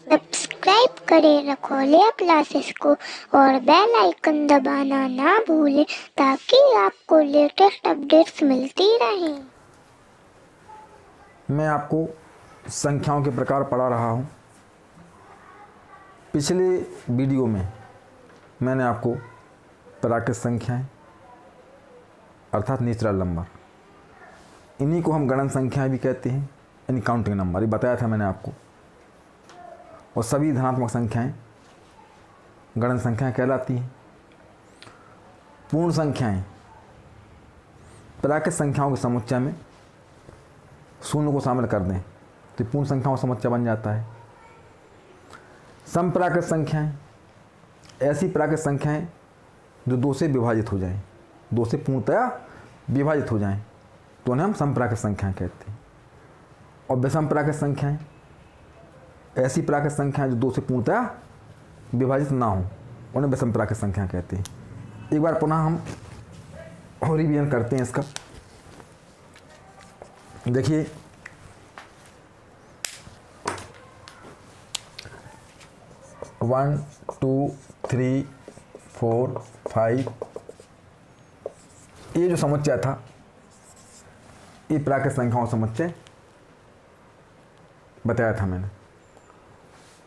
Subscribe करें रखोलिया classes को और बेल आइकन दबाना ना भूलें ताकि आपको लेटेस्ट अपडेट्स मिलती रहें। मैं आपको संख्याओं के प्रकार पढ़ा रहा हूँ। पिछले वीडियो में मैंने आपको प्राकृत संख्याएं अर्थात नेचुरल नंबर, इन्हीं को हम गणन संख्याएं भी कहते हैं, यानी काउंटिंग नंबर, ये बताया था मैंने आपको। और सभी धनात्मक संख्याएं गणन संख्याएं कहलाती हैं। पूर्ण संख्याएं प्राकृत संख्याओं के समुच्चय में शून्य को शामिल कर दें तो पूर्ण संख्याओं का समुच्चय बन जाता है। समप्राकृत संख्याएं ऐसी प्राकृत संख्याएं जो दो से विभाजित हो जाएं, दो से पूर्णतया विभाजित हो जाएं तो उन्हें हम समप्राकृत संख्याएं कहते हैं। और विषम प्राकृत संख्याएं ऐसी प्राकृत संख्याएं जो दो से पूर्णतया विभाजित ना हो उन्हें विषम प्राकृत संख्याएं कहते हैं। एक बार पुनः हम रिवीजन करते हैं इसका। देखिए, one two three four five, ये जो समुच्चय था ये प्राकृत संख्याओं का समुच्चय बताया था मैंने।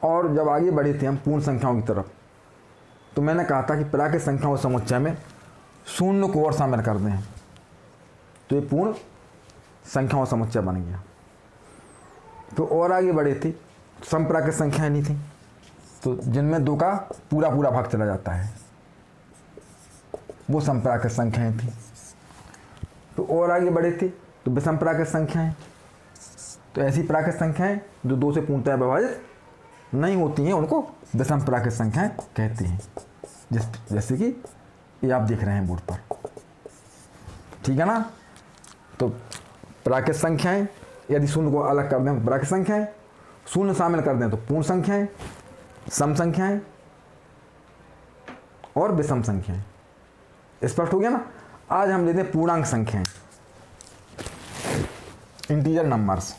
और जब आगे बढ़े थे हम पूर्ण संख्याओं की तरफ तो मैंने कहा था कि प्राकृत संख्याओं के समुच्चय में शून्य को और शामिल कर दें तो ये पूर्ण संख्याओं का समुच्चय बन गया। तो और आगे बढ़े थे, समप्राकृत संख्याएं नहीं थी तो जिनमें दो का पूरा पूरा भाग चला जाता है वो समप्राकृत संख्याएं थी। तो और आगे बढ़े थे तो विषम प्राकृत संख्याएं, तो ऐसी प्राकृत संख्याएं जो दो से पूर्णतया विभाजित नहीं होती हैं उनको विषम प्राकृत संख्याएं कहते हैं। जैसे कि ये आप देख रहे हैं बोर्ड पर, ठीक है ना। तो प्राकृत संख्याएं यदि शून्य को अलग कर दें तो प्राकृत संख्याएं, शून्य शामिल कर दें तो पूर्ण संख्याएं, सम संख्याएं और विषम संख्याएं। स्पष्ट हो गया ना। आज हम लेते हैं पूर्णांक संख्याएं, इंटीजर नंबर्स।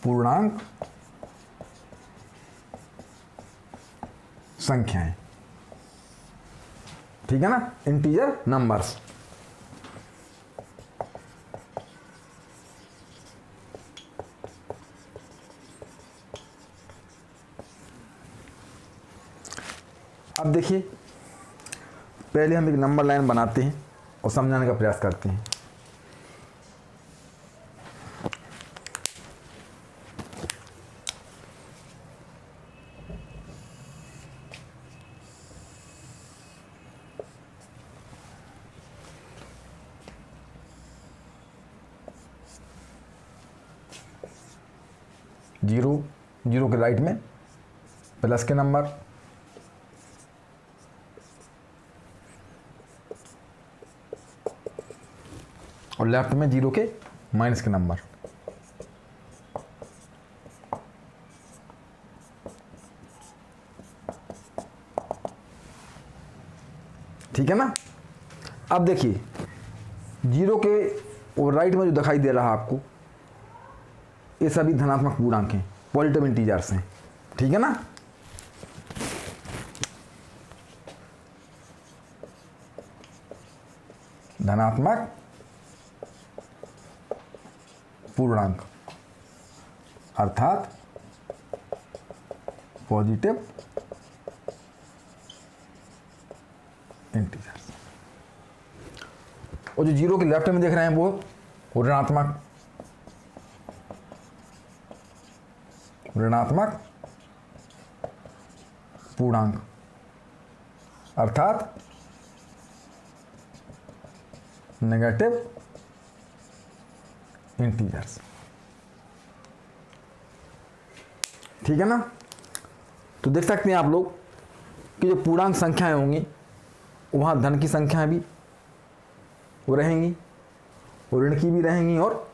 पूर्णांक संख्याएं, ठीक है ना, इंटीजर नंबर्स। अब देखिए, पहले हम एक नंबर लाइन बनाते हैं और समझाने का प्रयास करते हैं। जीरो, जीरो के राइट में प्लस के नंबर, और लेफ्ट में जीरो के माइनस के नंबर। ठीक है ना। अब देखिए, जीरो के और राइट में जो दिखाई दे रहा है आपको, ये सभी धनात्मक पूर्णांक हैं, पॉजिटिव इंटीजर्स हैं, ठीक है ना। धनात्मक पूर्णांक अर्थात पॉजिटिव इंटीजर्स। और जो जीरो के लेफ्ट में देख रहे हैं वो ऋणात्मक, ऋणात्मक पूर्णांक अर्थात नेगेटिव इंटीजर्स, ठीक है ना। तो देख सकते हैं आप लोग कि जो पूर्णांक संख्याएं होंगी वहाँ धन की संख्याएं भी वो रहेंगी, और ऋण की भी रहेंगी, और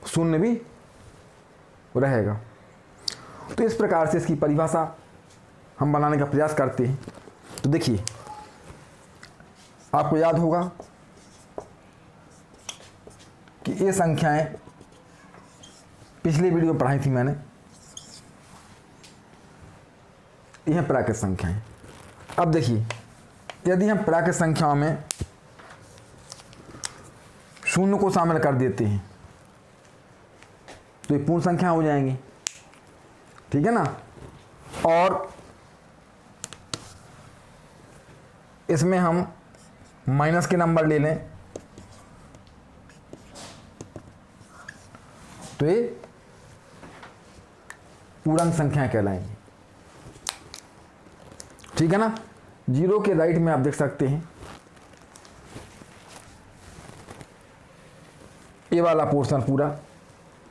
शून्य भी रहेगा। तो इस प्रकार से इसकी परिभाषा हम बनाने का प्रयास करते हैं। तो देखिए, आपको याद होगा कि ये संख्याएं पिछले वीडियो में पढ़ाई थी मैंने, यह प्राकृत संख्याएं। अब देखिए, यदि हम प्राकृत संख्याओं में शून्य को शामिल कर देते हैं तो ये पूर्ण संख्या हो जाएंगी, ठीक है ना। और इसमें हम माइनस के नंबर ले लें तो ये पूर्णांक संख्या कहलाएंगी, ठीक है ना। जीरो के राइट में आप देख सकते हैं ये वाला पोर्शन पूरा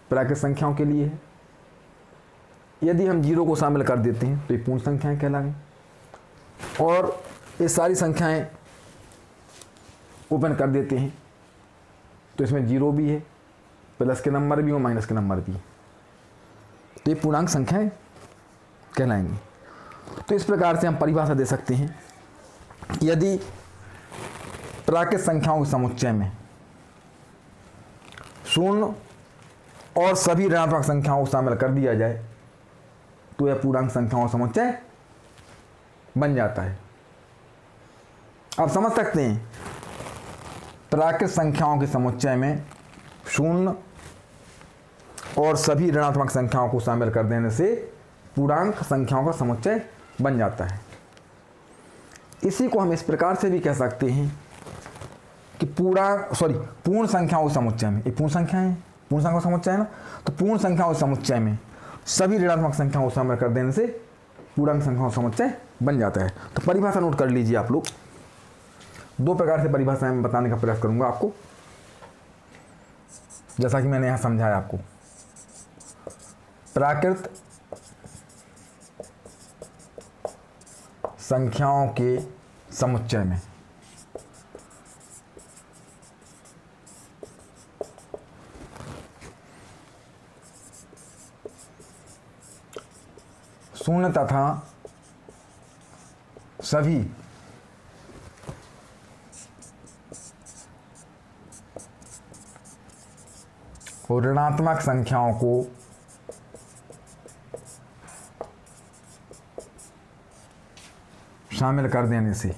प्राकृत संख्याओं के लिए है। यदि हम जीरो को शामिल कर देते हैं तो ये पूर्ण संख्याएं कहलाएंगी। और ये सारी संख्याएं ओपन कर देते हैं तो इसमें जीरो भी है, प्लस के नंबर भी और माइनस के नंबर भी, तो ये पूर्णांक संख्याएं कहलाएंगी। तो इस प्रकार से हम परिभाषा दे सकते हैं, यदि प्राकृत संख्याओं के समुच्चय में शून्य और सभी ऋणात्मक संख्याओं को शामिल कर दिया जाए तो यह पूर्णांक संख्याओं का समुच्चय बन जाता है। आप समझ सकते हैं, प्राकृत संख्याओं के समुच्चय में शून्य और सभी ऋणात्मक संख्याओं को शामिल कर देने से पूर्णांक संख्याओं का समुच्चय बन जाता है। इसी को हम इस प्रकार से भी कह सकते हैं कि पूर्ण संख्याओं के समुच्चय में, ये पूर्ण संख्या है, पूर्ण संख्या का समुच्चय है ना, तो पूर्ण संख्याओं के समुच्चय में सभी ऋणात्मक संख्याओं को शामिल कर देने से पूर्णांक संख्याओं का समुच्चय बन जाता है। तो परिभाषा नोट कर लीजिए आप लोग। दो प्रकार से परिभाषाएं मैं बताने का प्रयास करूंगा आपको, जैसा कि मैंने यहां समझाया आपको। प्राकृत संख्याओं के समुच्चय में शून्य तथा सभी ऋणात्मक संख्याओं को शामिल कर देने से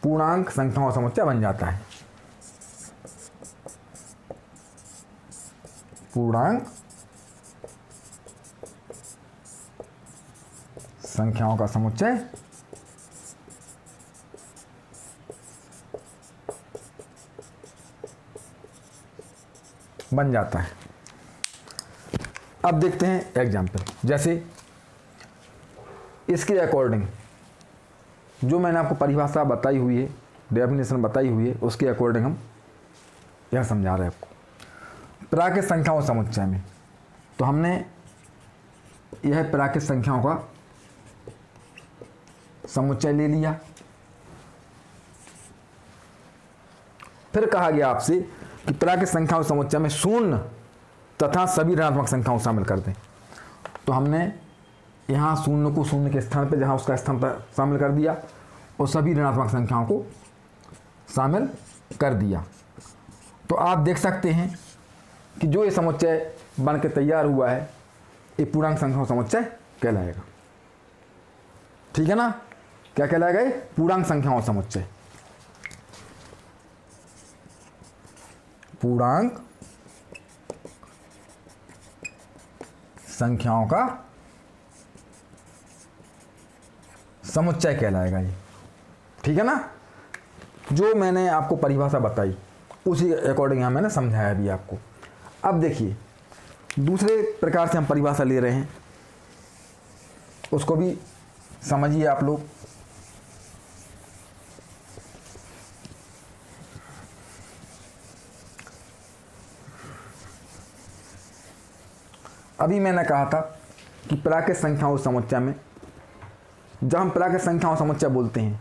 पूर्णांक संख्याओं का समुच्चय बन जाता है। पूर्णांक संख्याओं का समुच्चय बन जाता है। अब देखते हैं एग्जाम्पल, जैसे इसके अकॉर्डिंग जो मैंने आपको परिभाषा बताई हुई है, डेफिनेशन बताई हुई है, उसके अकॉर्डिंग हम यह समझा रहे हैं आपको। प्राकृत संख्याओं समुच्चय में तो हमने यह प्राकृत संख्याओं का समुच्चय ले लिया। फिर कहा गया आपसे कि प्राकृत संख्याओं समुच्चय में शून्य तथा सभी ऋणात्मक संख्याओं को शामिल कर दें। तो हमने यहाँ शून्य को शून्य के स्थान पर जहाँ उसका स्थान पर शामिल कर दिया और सभी ऋणात्मक संख्याओं को शामिल कर दिया। तो आप देख सकते हैं कि जो ये समुच्चय बन के तैयार हुआ है ये पूर्णांक संख्याओं समुच्चय कहलाएगा, ठीक है ना। क्या कहलाएगा? ये पूर्णांक संख्याओं समुच्चय। पूर्णांक संख्याओं का समुच्चय कहलाएगा ये, ठीक है ना। जो मैंने आपको परिभाषा बताई उसी अकॉर्डिंग यहाँ मैंने समझाया भी आपको। अब देखिए दूसरे प्रकार से हम परिभाषा ले रहे हैं, उसको भी समझिए आप लोग। अभी मैंने कहा था कि प्राकृत संख्याओं समुच्चय में जब हम प्राकृत संख्याओं समुच्चय बोलते हैं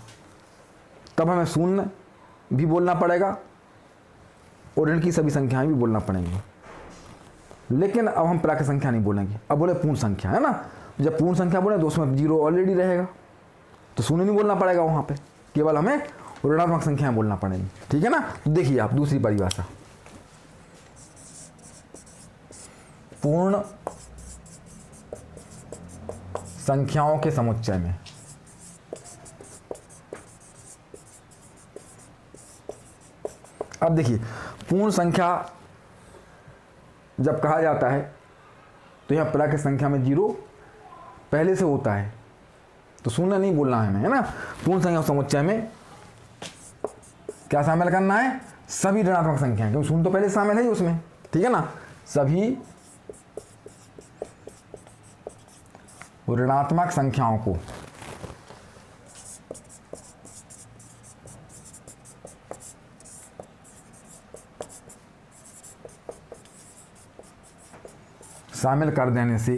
तब हमें शून्य भी बोलना पड़ेगा और ऋण की सभी संख्याएं भी बोलना पड़ेंगी। लेकिन अब हम प्राकृत संख्या नहीं बोलेंगे, अब बोले पूर्ण संख्या, है ना। जब पूर्ण संख्या बोले तो उसमें जीरो ऑलरेडी रहेगा, तो शून्य नहीं बोलना पड़ेगा वहाँ पे, केवल हमें ऋणात्मक संख्याएं बोलना पड़ेंगी, ठीक है ना। तो देखिए आप दूसरी परिभाषा, पूर्ण संख्याओं के समुच्चय में अब देखिए पूर्ण संख्या जब कहा जाता है तो यहाँ प्राकृत संख्या में जीरो पहले से होता है, तो शून्य नहीं बोलना है हमें, है ना। पूर्ण संख्या समुच्चय में क्या शामिल करना है, सभी ऋणात्मक संख्याएं, क्योंकि शून्य तो पहले शामिल है ही उसमें, ठीक है ना। सभी ऋणात्मक संख्याओं को शामिल कर देने से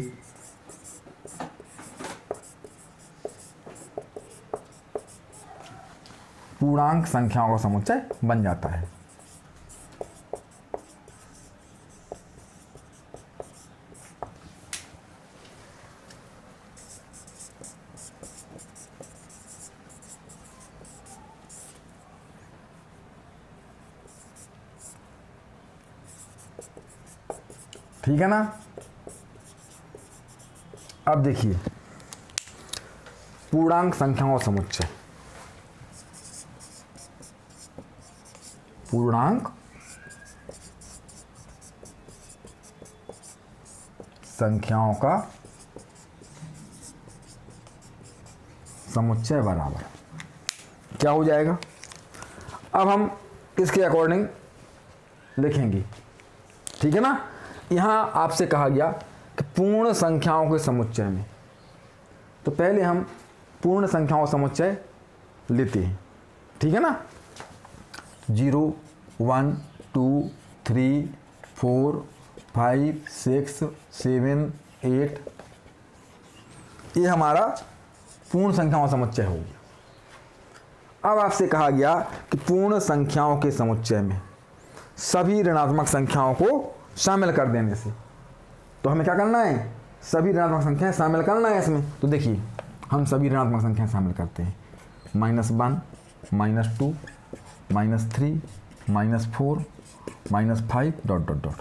पूर्णांक संख्याओं का समुच्चय बन जाता है। ठीक है ना। अब देखिए पूर्णांक संख्याओं का समुच्चय, पूर्णांक संख्याओं का समुच्चय बराबर क्या हो जाएगा। अब हम इसके अकॉर्डिंग लिखेंगे, ठीक है ना। यहां आपसे कहा गया कि पूर्ण संख्याओं के समुच्चय में, तो पहले हम पूर्ण संख्याओं का समुच्चय लेते हैं, ठीक है ना। 0 1 2 3 4 5 6 7 8 ये हमारा पूर्ण संख्याओं का समुच्चय हो गया। अब आपसे कहा गया कि पूर्ण संख्याओं के समुच्चय में सभी ऋणात्मक संख्याओं को शामिल कर देने से, तो हमें क्या करना है, सभी ऋणात्मक संख्याएं शामिल करना है इसमें। तो देखिए हम सभी ऋणात्मक संख्याएं शामिल करते हैं, -1 -2 -3 -4 -5 ...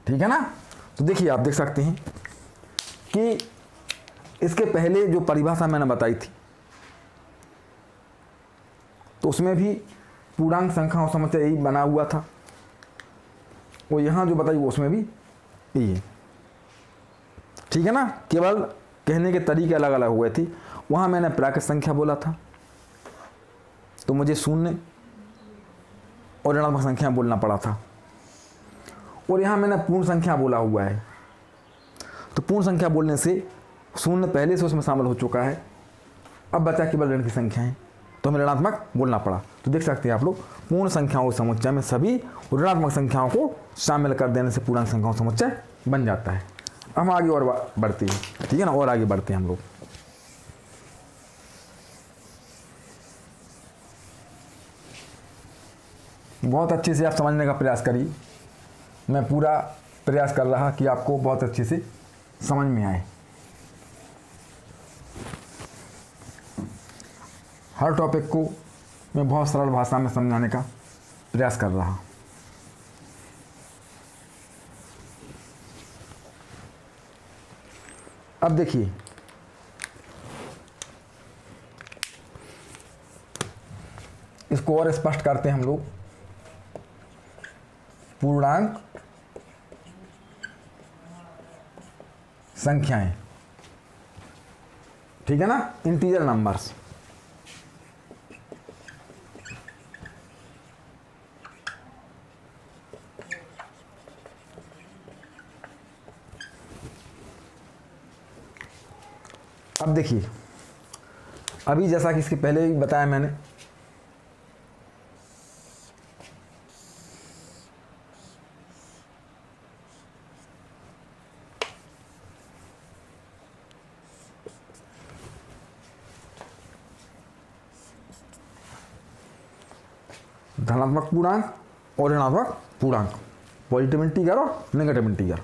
ठीक है ना। तो देखिए आप देख सकते हैं कि इसके पहले जो परिभाषा मैंने बताई थी तो उसमें भी पूर्णांक संख्याओं का समुच्चय यही बना हुआ था, वो यहाँ जो बताई वो उसमें भी यही है, ठीक है ना। केवल कहने के तरीके अलग अलग हुए थे। वहाँ मैंने प्राकृत संख्या बोला था तो मुझे शून्य और ऋणात्मक संख्या बोलना पड़ा था, और यहाँ मैंने पूर्ण संख्या बोला हुआ है, तो पूर्ण संख्या बोलने से शून्य पहले से उसमें शामिल हो चुका है, अब बचा केवल ऋण की संख्या है, तो हमें ऋणात्मक बोलना पड़ा। तो देख सकते हैं आप लोग पूर्ण संख्याओं के समुच्चय में सभी ऋणात्मक संख्याओं को शामिल कर देने से पूर्णांक संख्याओं का समुच्चय बन जाता है। हम आगे और बढ़ते हैं, ठीक है ना, और आगे बढ़ते हैं हम लोग। बहुत अच्छे से आप समझने का प्रयास करिए, मैं पूरा प्रयास कर रहा कि आपको बहुत अच्छे से समझ में आए। हर टॉपिक को मैं बहुत सरल भाषा में समझाने का प्रयास कर रहा। अब देखिए इसको और स्पष्ट करते हैं हम लोग। पूर्णांक संख्याएं, ठीक है ना, इंटीजर नंबर्स। अब देखिए अभी जैसा कि इसके पहले भी बताया मैंने, धनात्मक पूर्णांक और ऋणात्मक पूर्णांक, पॉजिटिव इंटीजर और नेगेटिव इंटीजर।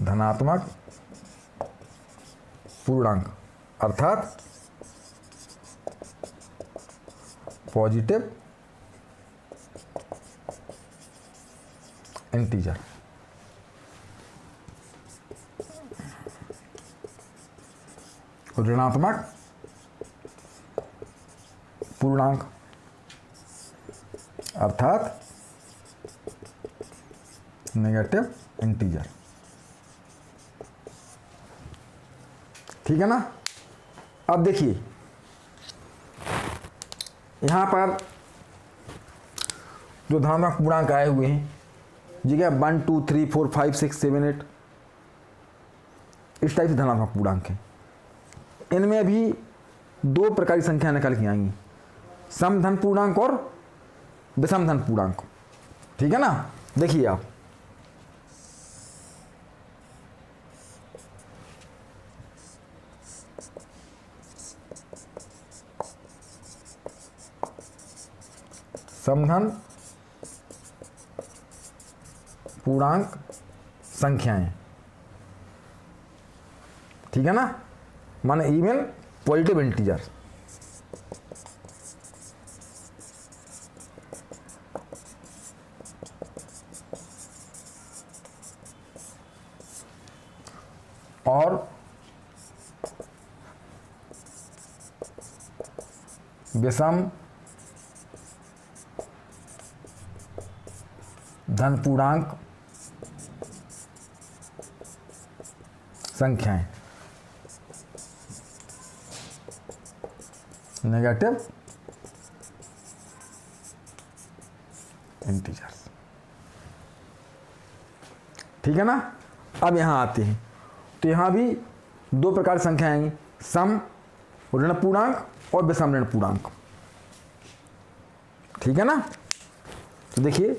धनात्मक पूर्णांक अर्थात पॉजिटिव इंटीजर। ऋणात्मक पूर्णांक अर्थात नेगेटिव इंटीजर। ठीक है ना। अब देखिए यहां पर जो धनात्मक पूर्णांक आए हुए हैं, जी क्या 1 2 3 4 5 6 7 8 इस टाइप से धनात्मक पूर्णांक है। इनमें भी दो प्रकार की संख्या निकल के आएंगी, समधन पूर्णांक और विषम धन पूर्णांक। ठीक है ना। देखिए आप समधन पूर्णांक संख्याएं, ठीक है ना, माने इवन पॉजिटिव इंटीजर। और विषम धन पूर्णांक संख्याएं, नेगेटिव इंटीजर्स। ठीक है ना। अब यहां आते हैं तो यहां भी दो प्रकार की संख्याएं आएंगी, सम ऋण पूर्णांक और विषम ऋण पूर्णांक। ठीक है ना। तो देखिए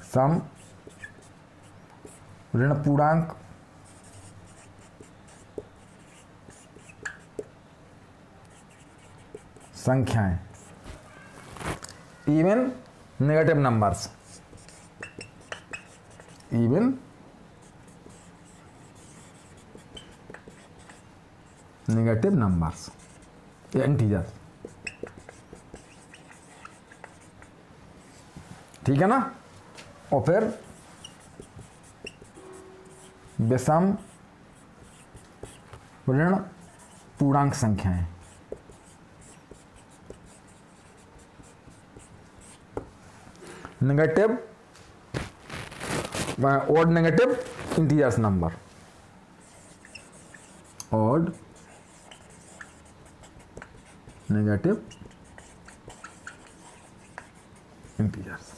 सम ऋण पूर्णांक संख्याएं, even negative numbers, even negative numbers या इंटीजर। ठीक है ना। और फिर विषम ऋण पूर्णांक संख्याएं, negative odd negative integers number, odd negative integers.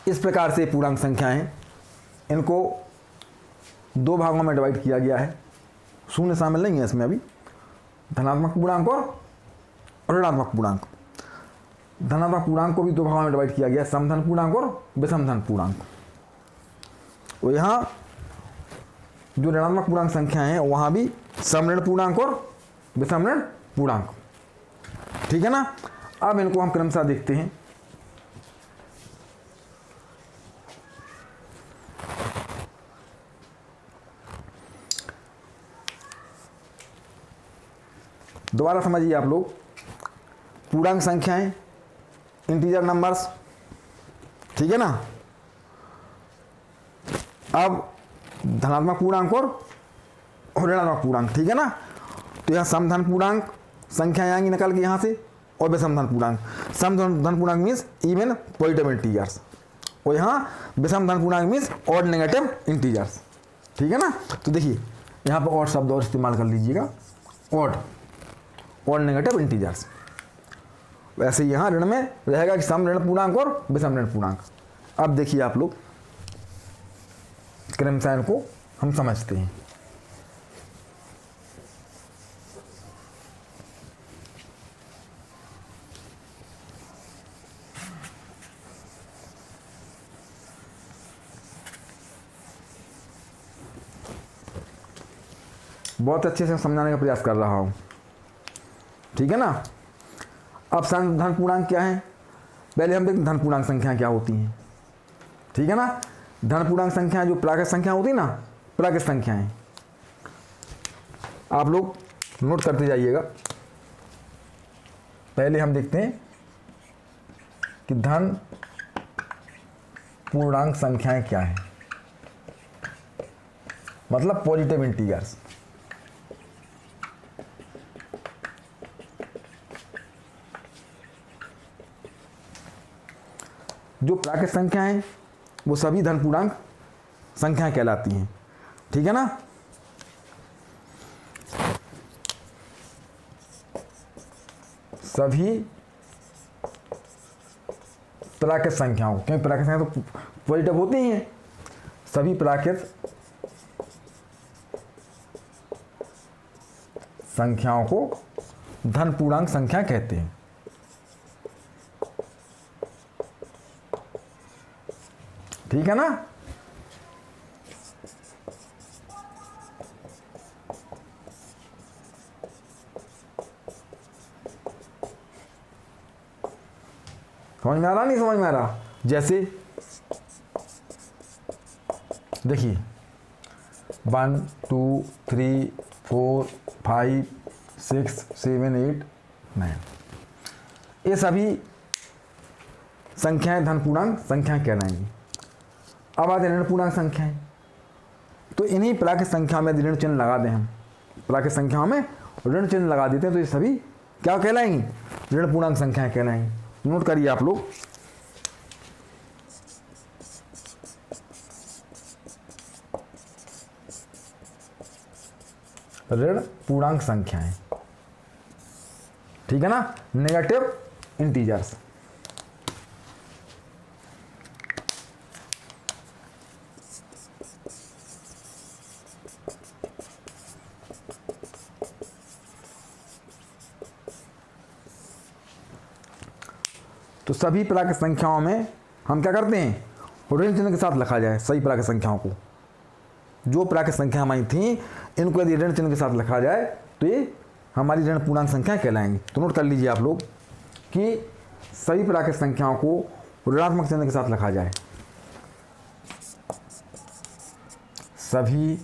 इस प्रकार से पूर्णांक संख्याएं हैं, इनको दो भागों में डिवाइड किया गया है। शून्य शामिल नहीं है इसमें अभी। धनात्मक पूर्णांक और ऋणात्मक पूर्णांक। धनात्मक पूर्णांक को भी दो भागों में डिवाइड किया गया है, समधन पूर्णांक और विषम धन पूर्णांक। और यहाँ जो ऋणात्मक पूर्णांक संख्याएं हैं वहाँ भी समऋण पूर्णांक और विषम ऋण पूर्णांक। ठीक है ना। अब इनको हम क्रमशः देखते हैं। दोबारा समझिए आप लोग, पूर्णांक संख्याएं, इंटीजर नंबर्स। ठीक है ना। अब धनात्मक पूर्णांक और ऋणात्मक पूर्णांक। ठीक है ना। तो यहाँ समधन पूर्णांक संख्याएं आएंगी निकल के यहाँ से, और विषम धन पूर्णांक। समधन पूर्णांक मीन्स इवन पॉजिटिव इंटीजर्स, और यहाँ विषम धन पूर्णांक मीन्स ऑड नेगेटिव इंटीजर्स। ठीक है ना। तो देखिए यहाँ पर ऑड शब्द और इस्तेमाल कर लीजिएगा, ऑड नेगेटिव इंटीजर्स। वैसे यहाँ ऋण में रहेगा कि सम ऋण पूर्णांक और विषम ऋण पूर्णांक। अब देखिए आप लोग क्रमशः को हम समझते हैं। बहुत अच्छे से समझाने का प्रयास कर रहा हूँ, ठीक है ना। अब धन पूर्णांक क्या है, पहले हम देखते धन पूर्णांक संख्या क्या होती हैं, ठीक है ना। धन पूर्णांक संख्या जो प्राकृत संख्या होती है ना, प्राकृत संख्याएं, आप लोग नोट करते जाइएगा। पहले हम देखते हैं कि धन पूर्णांक संख्याएं क्या है, मतलब पॉजिटिव इंटीजर्स। जो प्राकृत संख्या है वो सभी धन पूर्णांक संख्याएं कहलाती हैं, ठीक है ना। सभी प्राकृत संख्याओं को, क्योंकि प्राकृत संख्या तो पॉजिटिव होती ही हैं, सभी प्राकृत संख्याओं को धन पूर्णांक संख्या कहते हैं, ठीक है ना। समझ में आ रहा, नहीं समझ में आ रहा। जैसे देखिए 1 2 3 4 5 6 7 8 9, ये सभी संख्याएं धन पूर्णांक संख्याएं कहलाएंगी। अब आते ऋण पूर्णांक संख्याएं, तो इन्हीं प्राकृत संख्या में ऋण चिन्ह लगा दें हम, प्राकृत संख्याओं में ऋण चिन्ह लगा देते हैं तो ये सभी क्या कहलाएंगी, ऋण पूर्णांक संख्याएं कहलाएंगी। नोट करिए आप लोग, ऋण पूर्णांक संख्याएं, ठीक है ना, नेगेटिव इंटीजर्स। तो सभी प्राकृत संख्याओं में हम क्या करते हैं, ऋण चिन्ह के साथ लिखा जाए सही प्राकृत संख्याओं को। जो प्राकृत संख्या हमारी थी इनको यदि ऋण चिन्ह के साथ लिखा जाए तो ये हमारी ऋण पूर्णांक संख्या कहलाएंगी। तो नोट कर लीजिए आप लोग कि सभी प्राकृत संख्याओं को ऋणात्मक चिन्ह के साथ लिखा जाए, सभी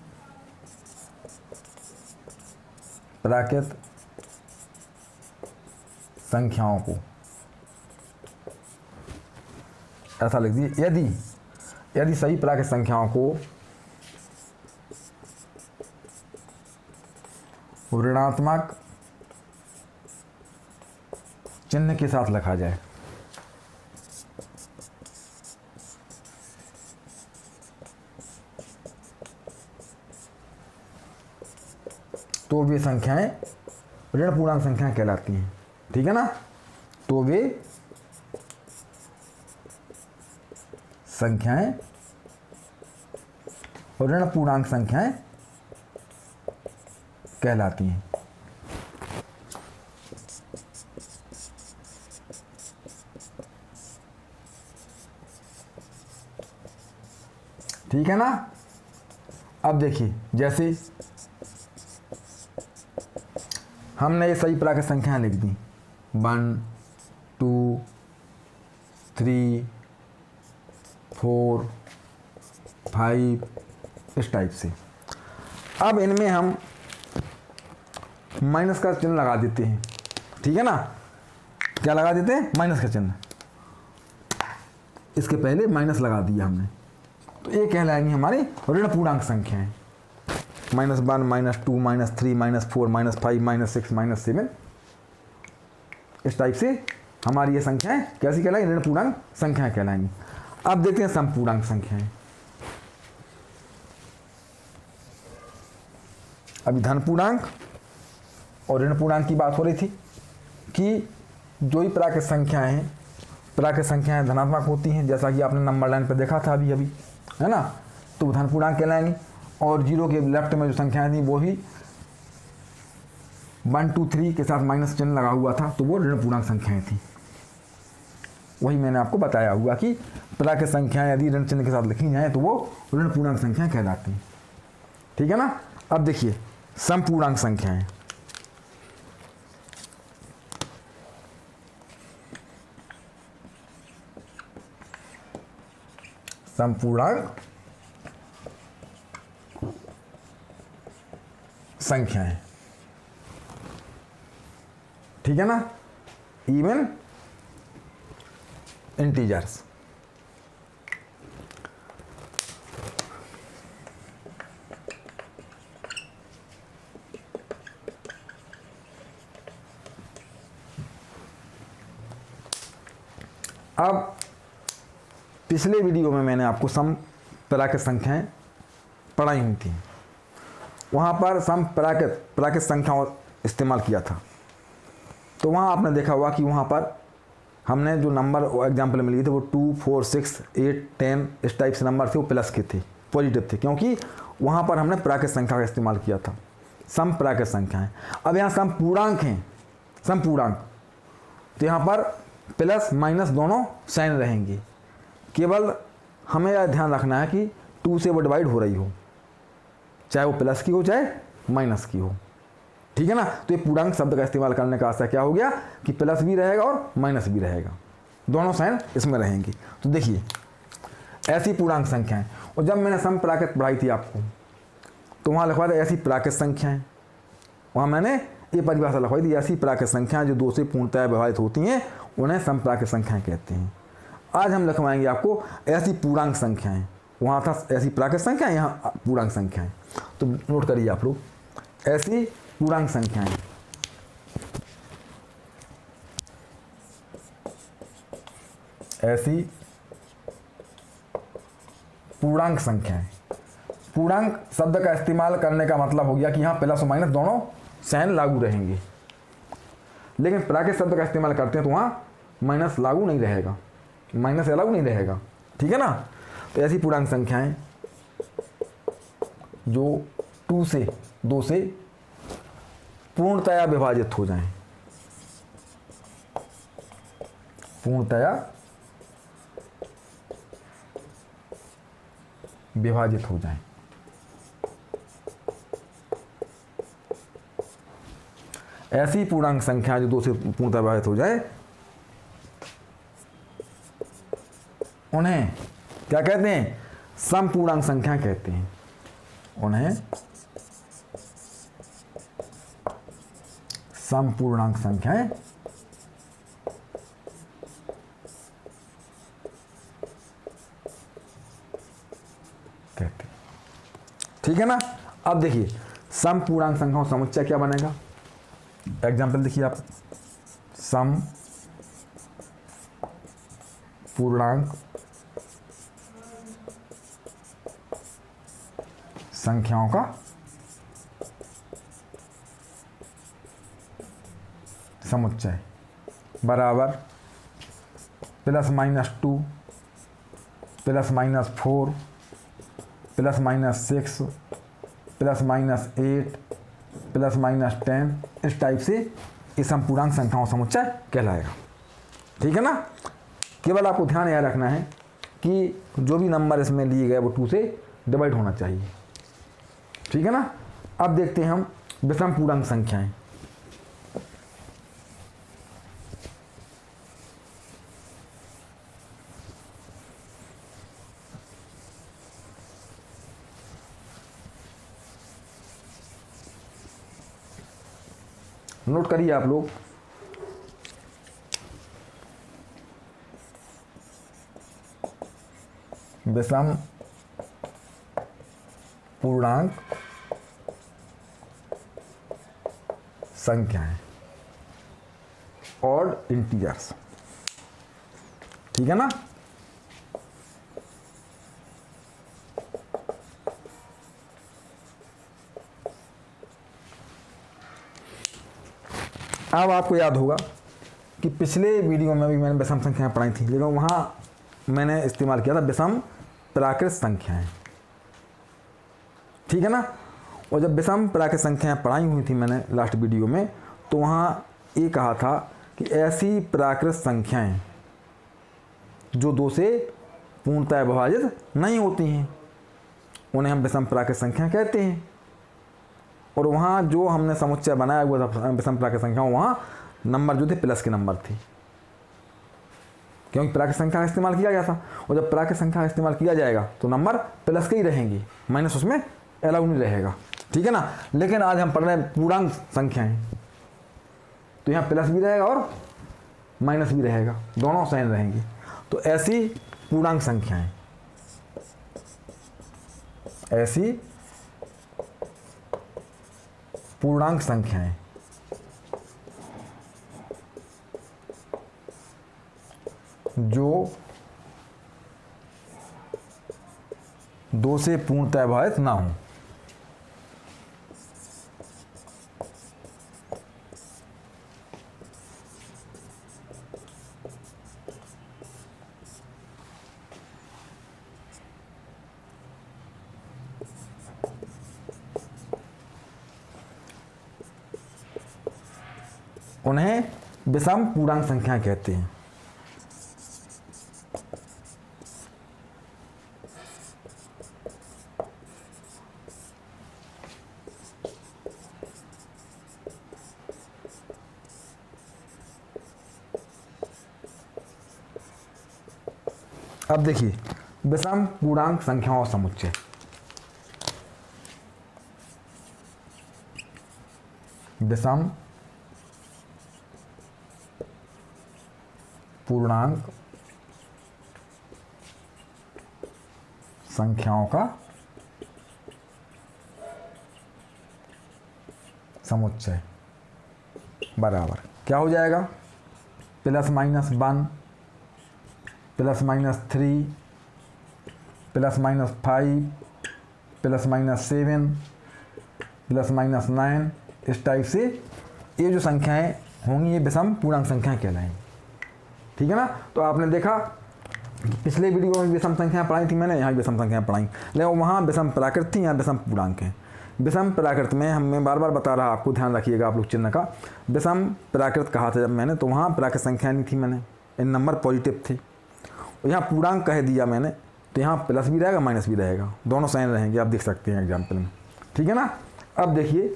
प्राकृत संख्याओं को ऐसा लिख दीजिए, यदि सभी प्राकृत संख्याओं को ऋणात्मक चिन्ह के साथ लिखा जाए तो वे संख्याएं ऋण पूर्णांक संख्याएं कहलाती हैं, ठीक है ना। तो वे संख्याएं और ऋण पूर्णांक संख्याएं कहलाती हैं। ठीक है ना। अब देखिए जैसे हमने ये सही प्राकृत संख्याएं लिख दी 1 2 3 4 5 इस टाइप से। अब इनमें हम माइनस का चिन्ह लगा देते हैं, ठीक है ना। क्या लगा देते हैं, माइनस का चिन्ह, इसके पहले माइनस लगा दिया हमने, तो ये कहलाएंगी हमारी ऋण पूर्णांक संख्याएं। -1 -2 -3 -4 -5 -6 -7 इस टाइप से हमारी ये संख्याएं कैसी कहलाएंगी, ऋण पूर्णांक संख्याएं कहलाएंगी। अब देखते हैं समपूर्णांक संख्याएं। अभी धन पूर्णांक और ऋण पूर्णांक की बात हो रही थी कि जो ही प्राकृत संख्याएं हैं, प्राकृत संख्याएं धनात्मक होती हैं, जैसा कि आपने नंबर लाइन पर देखा था अभी है ना, तो धन पूर्णांक कहलाएंगी। और जीरो के लेफ्ट में जो संख्याएं थी वो ही 1 2 3 के साथ माइनस चिन्ह लगा हुआ था, तो वो ऋण पूर्णांक संख्याएं थी। वही मैंने आपको बताया हुआ कि प्राकृत संख्याएं यदि ऋण चिन्ह के साथ लिखी जाएँ तो वो ऋण पूर्णांक संख्याएं कहलाती हैं, ठीक है ना। अब देखिए समपूर्णांक संख्याएं। समपूर्णांक संख्याएं, ठीक है ना, इवन इंटीजर्स। अब पिछले वीडियो में मैंने आपको सम प्राकृत संख्याएं पढ़ाई हुई थी, वहाँ पर सम प्राकृत संख्याओं इस्तेमाल किया था। तो वहाँ आपने देखा होगा कि वहाँ पर हमने जो नंबर एग्जाम्पल में लिए थे वो 2, 4, 6, 8, 10 इस टाइप से नंबर थे, वो प्लस के थे, पॉजिटिव थे, क्योंकि वहाँ पर हमने प्राकृत संख्या का इस्तेमाल किया था, सम प्राकृत संख्याएँ। अब यहाँ सम पूर्णांक हैं, सम पूर्णांक, तो यहाँ पर प्लस माइनस दोनों साइन रहेंगे। केवल हमें यह ध्यान रखना है कि 2 से वो डिवाइड हो रही हो, चाहे वो प्लस की हो चाहे माइनस की हो, ठीक है ना। तो ये पूर्णांक शब्द का इस्तेमाल करने का आशय क्या हो गया कि प्लस भी रहेगा और माइनस भी रहेगा, दोनों साइन इसमें रहेंगी। तो देखिए ऐसी पूर्णांक संख्याएं, और जब मैंने सम प्राकृत पढ़ाई थी आपको तो वहाँ लिखवा था ऐसी प्राकृत संख्याएं, वहाँ मैंने ये परिभाषा लिखवाई थी, ऐसी प्राकृत संख्याएं जो 2 से पूर्णतः विभाजित होती हैं उन्हें सम प्राकृत संख्याएं कहते हैं। आज हम लिखवाएंगे आपको ऐसी पूर्णांक संख्याएं, वहाँ था ऐसी प्राकृत संख्या, यहाँ पूर्णांक संख्याएं। तो नोट करिए आप लोग, ऐसी पूर्णांक संख्याएं, ऐसी पूर्णांक संख्याएं। पूर्णांक शब्द का इस्तेमाल करने का मतलब हो गया कि यहाँ प्लस और माइनस दोनों साइन लागू रहेंगे, लेकिन प्राकृत शब्द का इस्तेमाल करते हैं तो वहाँ माइनस लागू नहीं रहेगा, माइनस लागू नहीं रहेगा, ठीक है ना। तो ऐसी पूर्णांक संख्याएं जो 2 से पूर्णतया विभाजित हो जाएं, पूर्णतया विभाजित हो जाएं। ऐसी पूर्णांक संख्या जो 2 से पूर्णतः विभाजित हो जाए उन्हें क्या कहते हैं, समपूर्णांक संख्या कहते हैं, उन्हें समपूर्णांक संख्याएं कहते हैं, ठीक है ना। अब देखिए समपूर्णांक संख्याओं का समुच्चय क्या बनेगा, एग्जाम्पल देखिए आप, सम पूर्णांक संख्याओं का समुच्चय बराबर plus minus 2, plus minus 4, plus minus 6, plus minus 8, plus minus 10, इस टाइप से ये समपूर्णांक संख्याओं का समुच्चय कहलाएगा, ठीक है ना। केवल आपको ध्यान यह रखना है कि जो भी नंबर इसमें लिए गए वो 2 से डिवाइड होना चाहिए, ठीक है ना। अब देखते हैं हम विषम पूर्णांक संख्याएं। नोट करिए आप लोग, विषम पूर्णांक संख्याएं, ऑड इंटीजर्स, ठीक है ना। अब आपको याद होगा कि पिछले वीडियो में भी मैंने विषम संख्याएं पढ़ाई थी, लेकिन वहाँ मैंने इस्तेमाल किया था विषम प्राकृत संख्याएं, ठीक है ना। और जब विषम प्राकृत संख्याएं पढ़ाई हुई थी मैंने लास्ट वीडियो में, तो वहाँ ये कहा था कि ऐसी प्राकृत संख्याएं जो 2 से पूर्णतः विभाजित नहीं होती हैं उन्हें हम विषम प्राकृत संख्या कहते हैं, और वहाँ जो हमने समुच्चय बनाया वो विषम प्राकृत संख्याओं, वहाँ नंबर जो थे प्लस के नंबर थे, क्योंकि प्राकृत संख्या का इस्तेमाल किया गया था। और जब प्राकृत संख्या का इस्तेमाल किया जाएगा तो नंबर प्लस के ही रहेंगे, माइनस उसमें अलाउ नहीं रहेगा, ठीक है ना। लेकिन आज हम पढ़ रहे हैं पूर्णांक संख्याएं, तो यहाँ प्लस भी रहेगा और माइनस भी रहेगा, दोनों साइन रहेंगे। तो ऐसी पूर्णांक संख्याएं, ऐसी पूर्णांक संख्याएं जो 2 से पूर्णतः विभाजित ना हो, उन्हें विषम पूर्णांक संख्या कहते हैं। अब देखिए विषम पूर्णांक संख्याओं का समुच्चय, विषम पूर्णांक संख्याओं का समुच्चय बराबर क्या हो जाएगा, +-1 +-3 +-5 +-7 +-9, इस टाइप से ये जो संख्याएं होंगी ये विषम पूर्णांक संख्याएं कहलाएंगी, ठीक है ना। तो आपने देखा पिछले वीडियो में विषम संख्याएं पढ़ाई थी मैंने, यहाँ विषम संख्याएं पढ़ाई, लेकिन वहाँ विषम प्राकृत थी, यहाँ विषम पूर्णांक हैं। विषम प्राकृत में मैं बार बार बता रहा, आपको ध्यान रखिएगा आप लोग चिन्ह का। विषम प्राकृत कहा था जब मैंने, तो वहाँ प्राकृत संख्या नहीं थी, मैंने इन नंबर पॉजिटिव थे। यहाँ पूर्णांक कह दिया मैंने, तो यहाँ प्लस भी रहेगा माइनस भी रहेगा, दोनों साइन रहेंगे, आप देख सकते हैं एग्जाम्पल में, ठीक है ना। अब देखिए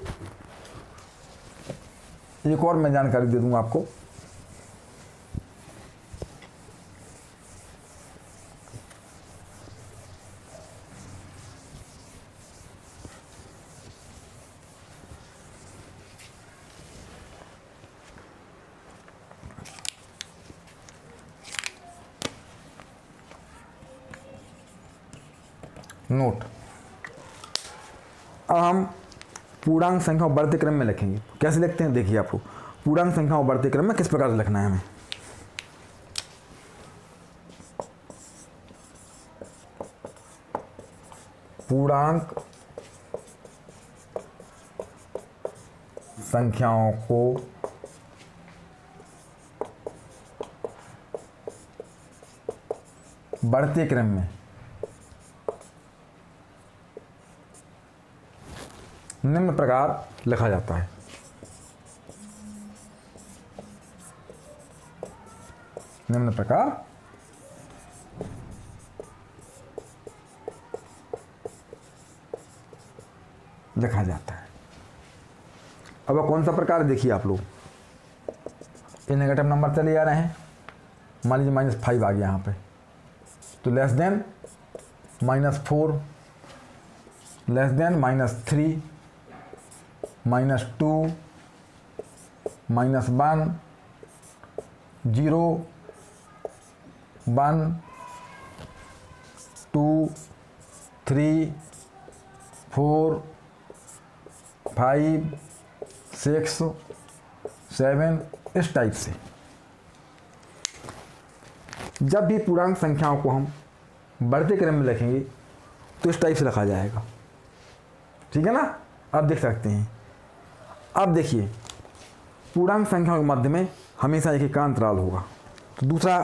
एक और मैं जानकारी दे दूँगा आपको। नोट, अब हम पूर्णांक संख्या बढ़ते क्रम में लिखेंगे। कैसे लिखते हैं देखिए आपको, पूर्णांक संख्या बढ़ते क्रम में किस प्रकार से लिखना है हमें। पूर्णांक संख्याओं को बढ़ते क्रम में निम्न प्रकार लिखा जाता है। निम्न प्रकार लिखा जाता है। अब कौन सा प्रकार देखिए आप लोग, ये नेगेटिव नंबर चले जा रहे हैं, मान लीजिए -5 आ गया यहाँ पे, तो लेस देन -4 लेस देन -3 -2 -1 0 1 2 3 4 5 6 7, इस टाइप से। जब भी पूर्णांक संख्याओं को हम बढ़ते क्रम में लिखेंगे तो इस टाइप से लिखा जाएगा, ठीक है ना। आप देख सकते हैं। अब देखिए पूर्णांक संख्याओं के मध्य में हमेशा एक का अंतराल होगा। तो दूसरा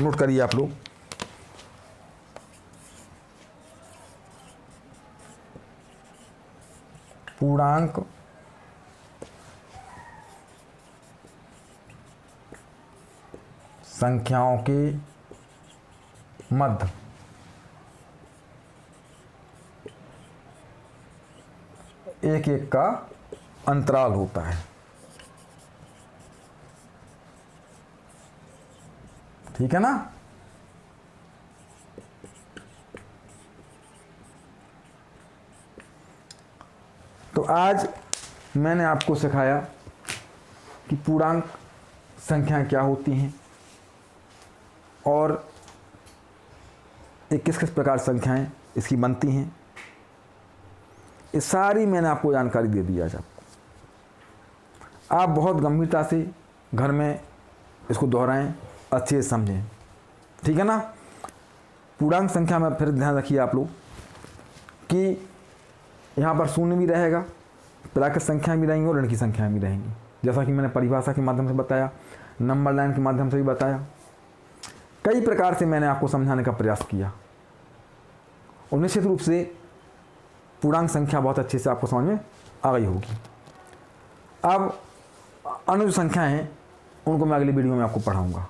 नोट करिए आप लोग, पूर्णांक संख्याओं के मध्य एक का अंतराल होता है। ठीक है ना। तो आज मैंने आपको सिखाया कि पूर्णांक संख्याएं क्या होती हैं और ये किस किस प्रकार संख्याएं इसकी बनती हैं। ये सारी मैंने आपको जानकारी दे दी आज आपको। आप बहुत गंभीरता से घर में इसको दोहराएं, अच्छे से समझें। ठीक है ना। पूर्णांक संख्या में फिर ध्यान रखिए आप लोग कि यहाँ पर शून्य भी रहेगा, प्राकृत संख्याएं भी रहेंगी और ऋण की संख्याएं भी रहेंगी, जैसा कि मैंने परिभाषा के माध्यम से बताया, नंबर लाइन के माध्यम से भी बताया। कई प्रकार से मैंने आपको समझाने का प्रयास किया और निश्चित रूप से पूर्णांक संख्या बहुत अच्छे से आपको समझ में आ गई होगी। अब अन्य जो संख्याएं हैं उनको मैं अगली वीडियो में आपको पढ़ाऊँगा।